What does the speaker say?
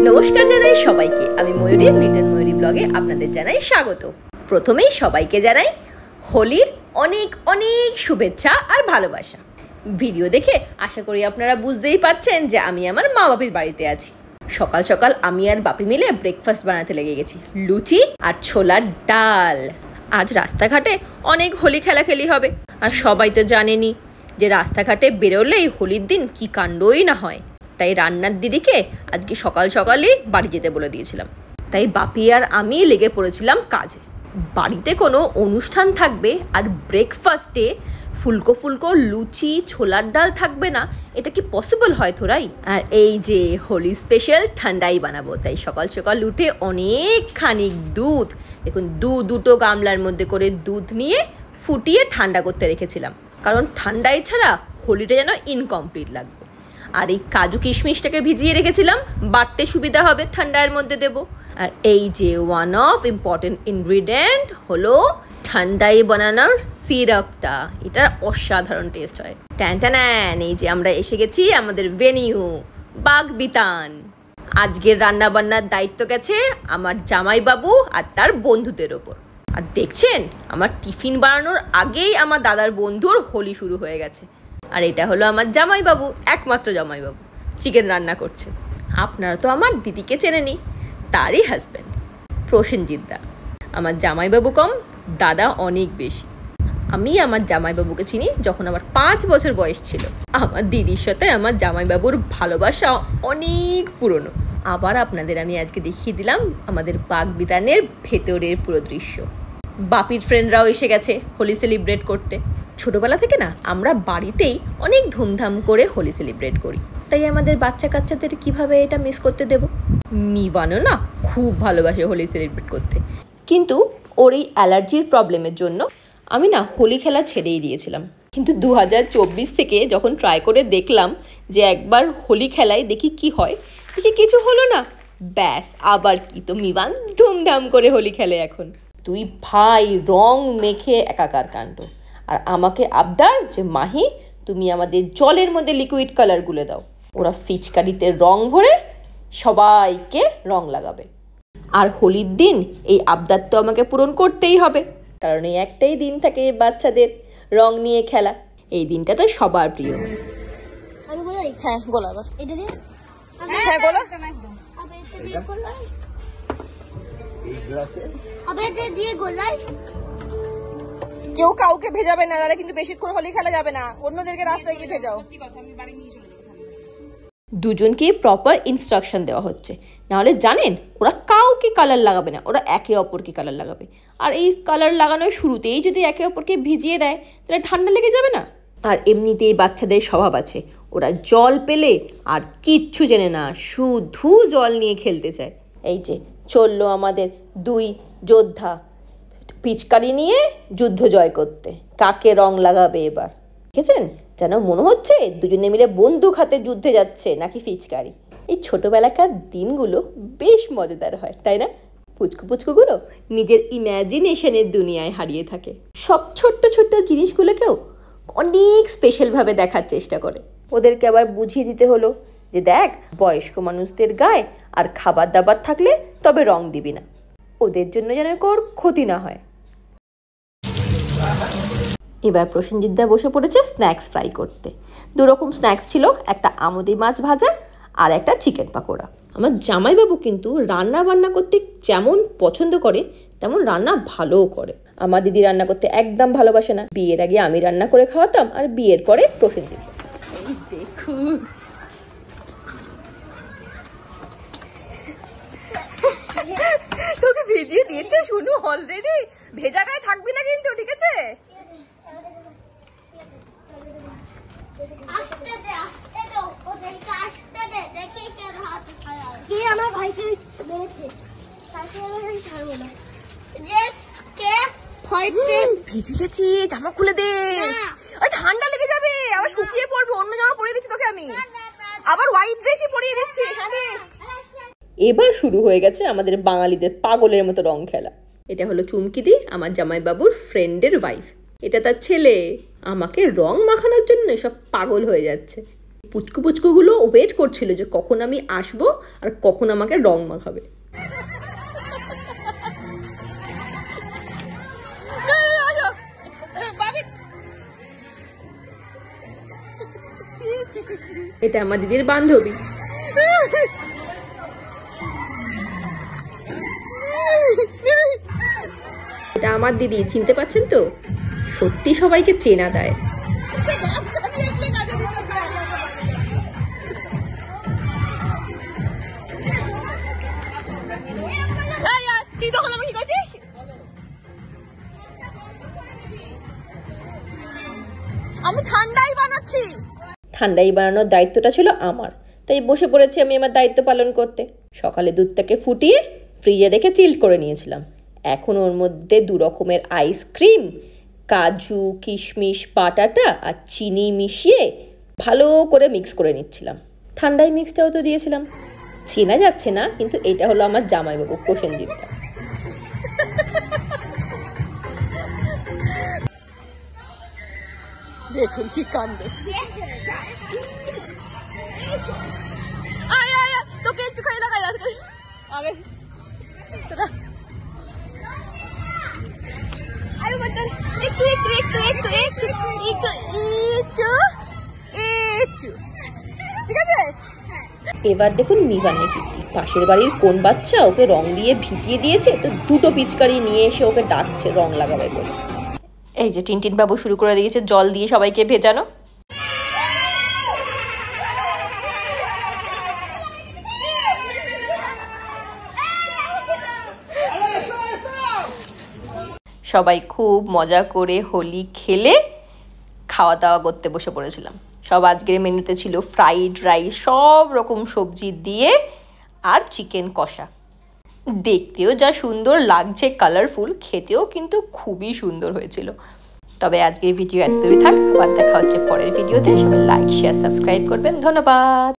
নমস্কার জানাই সবাইকে, আমি ময়ূরী, ব্রিটেন ময়ূরী ব্লগে আপনাদের জানাই স্বাগত। প্রথমেই সবাইকে জানাই হোলির অনেক অনেক শুভেচ্ছা আর ভালোবাসা। ভিডিও দেখে আশা করি আপনারা বুঝতেই পারছেন যে আমি আমার মা বাপির বাড়িতে আছি। সকাল সকাল আমি আর বাপি মিলে ব্রেকফাস্ট বানাতে লেগে গেছি, লুচি আর ছোলার ডাল। আজ রাস্তাঘাটে অনেক হোলি খেলাখেলি হবে, আর সবাই তো জানেনই যে রাস্তাঘাটে বেরোলেই হোলির দিন কি কাণ্ডই না হয়। তাই রান্নার দিদিকে আজকে সকাল সকালই বাড়ি যেতে বলে দিয়েছিলাম। তাই বাপি আর আমি লেগে পড়েছিলাম কাজে। বাড়িতে কোনো অনুষ্ঠান থাকবে আর ব্রেকফাস্টে ফুলকো ফুলকো লুচি ছোলার ডাল থাকবে না, এটা কি পসিবল হয় থোড়াই? আর এই যে হোলি স্পেশাল ঠান্ডাই বানাবো, তাই সকাল সকাল উঠে অনেকখানি দুধ, দেখুন দুটো গামলার মধ্যে করে দুধ নিয়ে ফুটিয়ে ঠান্ডা করতে রেখেছিলাম, কারণ ঠান্ডাই ছাড়া হোলিটা যেন ইনকমপ্লিট লাগবে। আর এই কাজু কিশমিশটাকে ভিজিয়ে রেখেছিলাম, বাড়তে সুবিধা হবে, ঠান্ডার মধ্যে দেব। আর এই যে ওয়ান অফ ইম্পর্টেন্ট ইনগ্রিডিয়েন্ট হলো ঠান্ডায় বানানোর সিরাপটা। এটা অসাধারণ টেস্ট হয়। ট্যান, এই যে আমরা এসে গেছি আমাদের ভেনিউ বাগবিতান। আজকের রান্না বান্নার দায়িত্ব গেছে আমার জামাইবাবু আর তার বন্ধুদের ওপর। আর দেখছেন আমার টিফিন বানানোর আগেই আমার দাদার বন্ধুর হোলি শুরু হয়ে গেছে। আর এটা হলো আমার জামাইবাবু, একমাত্র জামাইবাবু, চিকেন রান্না করছে। আপনারা তো আমার দিদিকে চেনেনি, তারই হাজব্যান্ড প্রসেনজিৎ দা। আমার জামাইবাবু কম, দাদা অনেক বেশি। আমি আমার জামাইবাবুকে চিনি যখন আমার 5 বছর বয়স ছিল। আমার দিদির সাথে আমার জামাইবাবুর ভালোবাসা অনেক পুরনো। আবার আপনাদের আমি আজকে দেখিয়ে দিলাম আমাদের বাগবিতানের ভেতরের পুরো দৃশ্য। বাপির ফ্রেন্ডরাও এসে গেছে হোলি সেলিব্রেট করতে। ছোটোবেলা থেকে না আমরা বাড়িতেই অনেক ধুমধাম করে হোলি সেলিব্রেট করি, তাই আমাদের বাচ্চা কাচ্চাদের কিভাবে এটা মিস করতে দেব? মিবানও না খুব ভালোবাসে হোলি সেলিব্রেট করতে, কিন্তু ওর এই অ্যালার্জির প্রবলেমের জন্য আমি না হোলি খেলা ছেড়েই দিয়েছিলাম। কিন্তু 2024 থেকে যখন ট্রাই করে দেখলাম যে একবার হোলি খেলায় দেখি কি হয়, দেখি কিছু হলো না, ব্যাস আবার কি, তো মিবান ধুমধাম করে হোলি খেলে এখন। তুই ভাই রং মেখে একাকার কাণ্ড, আর আমাকে আবদার যে মাহি তুমি আমাদের জলের মধ্যে লিকুইড কালার গুলে দাও। ওরা ফিচকারিতে রং ভরে সবাইকে রং লাগাবে। আর হোলির দিন এই আবদার তো আমাকে পূরণ করতেই হবে, কারণ এই একটাই দিন থাকে বাচ্চাদের রং নিয়ে খেলা। এই দিনটা তো সবার প্রিয়। হ্যাঁ গোলা, হ্যাঁ গোলা। কেউ কাউকে ভেজাবে না, তাহলে কিন্তু বেশিক্ষণ হোলি খেলা যাবে না, অন্যদেরকে রাস্তায় গিয়ে ভেজাও। দুজনকে প্রপার ইনস্ট্রাকশন দেওয়া হচ্ছে, নাহলে জানেন ওরা কাউকে কালার লাগাবে না, ওরা একে অপরকে কালার লাগাবে। আর এই কালার লাগানোর শুরুতেই যদি একে অপরকে ভিজিয়ে দেয় তাহলে ঠান্ডা লেগে যাবে না? আর এমনিতেই বাচ্চাদের স্বভাব আছে, ওরা জল পেলে আর কিচ্ছু জেনে না, শুধু জল নিয়ে খেলতে চায়। এই যে চললো আমাদের 2 যোদ্ধা পিচকারি নিয়ে যুদ্ধ জয় করতে। কাকে রং লাগাবে এবার দেখেছেন? যেন মনে হচ্ছে দুজনে মিলে বন্দুক হাতে যুদ্ধে যাচ্ছে, নাকি পিচকারি। এই ছোটোবেলাকার দিনগুলো বেশ মজাদার হয়, তাই না? পুচকুগুলো নিজের ইম্যাজিনেশনের দুনিয়ায় হারিয়ে থাকে, সব ছোট্ট ছোট্ট জিনিসগুলোকেও অনেক স্পেশালভাবে দেখার চেষ্টা করে। ওদেরকে আবার বুঝিয়ে দিতে হলো যে দেখ, বয়স্ক মানুষদের গায়ে আর খাবার দাবার থাকলে তবে রং দিবি না, ওদের জন্য যেন কোর ক্ষতি না হয়। এবার প্রসেনজিৎদা বসে পড়েছে স্ন্যাক্স ফ্রাই করতে। 2 রকম স্ন্যাক্স ছিল, একটা আমুদি মাছ ভাজা আর একটা চিকেন পাকোড়া। আমার জামাইবাবু কিন্তু রান্না বান্না করতে যেমন পছন্দ করে তেমন রান্না ভালোও করে। আমার দিদি রান্না করতে একদম ভালোবাসে না। বিয়ের আগে আমি রান্না করে খাওয়াতাম, আর বিয়ের পরে প্রসেনজিৎ। দেখুন তোকে ভিজিয়ে দিয়েছে শুনু অলরেডি, ভেজা গায়ে থাকবি না কিন্তু, ঠিক আছে? আমার ভাইকে মেরেছে, তাকে আমি ছাড়বো না। যে কে ভিজে গেছি, জামা খুলে দে, ঠান্ডা লেগে যাবে, আবার শুকিয়ে পড়বে। অন্য জামা পরিয়ে দিচ্ছি তোকে আমি, আবার হোয়াইট ড্রেসই পরিয়ে দিচ্ছি। এবার শুরু হয়ে গেছে আমাদের বাঙালিদের পাগলের মতো রং খেলা। এটা হলো চুমকিদি, আমার জামাইবাবুর ফ্রেন্ডের ওয়াইফ। এটা তার ছেলে। আমাকে রং মাখানোর জন্য সব পাগল হয়ে যাচ্ছে। পুচকু পুচকুগুলো ওয়েট করছিল যে কখন আমি আসবো আর কখন আমাকে রং মাখাবে। এটা আমার দিদির বান্ধবী। এটা আমার দিদি, চিনতে পারছেন তো? সত্যি সবাইকে চেনা দেয়। আমি ঠান্ডাই বানাচ্ছি। ঠান্ডাই বানানোর দায়িত্বটা ছিল আমার, তাই বসে পড়েছি আমি আমার দায়িত্ব পালন করতে। সকালে দুধটাকে ফুটিয়ে ফ্রিজে রেখে চিল্ড করে নিয়েছিলাম। এখন ওর মধ্যে 2 রকমের আইসক্রিম, কাজু, কিশমিশ, বাটাটা আর চিনি মিশিয়ে ভালো করে মিক্স করে নিচ্ছিলাম। ঠান্ডাই মিক্সটাও তো দিয়েছিলাম। চেনা যাচ্ছে না, কিন্তু এটা হলো আমার জামাইবাবু প্রসেনজিৎদা। দেখুন কি কাণ্ড। তোকে একটু খাই লাগা যাচ্ছে আগে। একটু একটু একটু একটু একটু একটু একটু একটু, ঠিক আছে? এবার দেখুন মিবানের কীর্তি। পাশের বাড়ির কোন বাচ্চা ওকে রং দিয়ে ভিজিয়ে দিয়েছে, তো 2টো পিচকারি নিয়ে এসে ওকে ডাকছে রং লাগাবে বলে। এই যে টিনটিন বাবু শুরু করে দিয়েছে জল দিয়ে সবাইকে ভেজানো। সবাই খুব মজা করে হোলি খেলে খাওয়া দাওয়া করতে বসে পড়েছিলাম। সব আজকের মেনুতে ছিল ফ্রাইড রাইস, সব রকম সবজি দিয়ে, আর চিকেন কষা। দেখতেও যা সুন্দর লাগছে, কালারফুল, খেতেও কিন্তু খুবই সুন্দর হয়েছিল। তবে আজকের ভিডিও এতদূরই থাক, আবার দেখা হচ্ছে পরের ভিডিওতে। সবাই লাইক, শেয়ার, সাবস্ক্রাইব করবেন। ধন্যবাদ।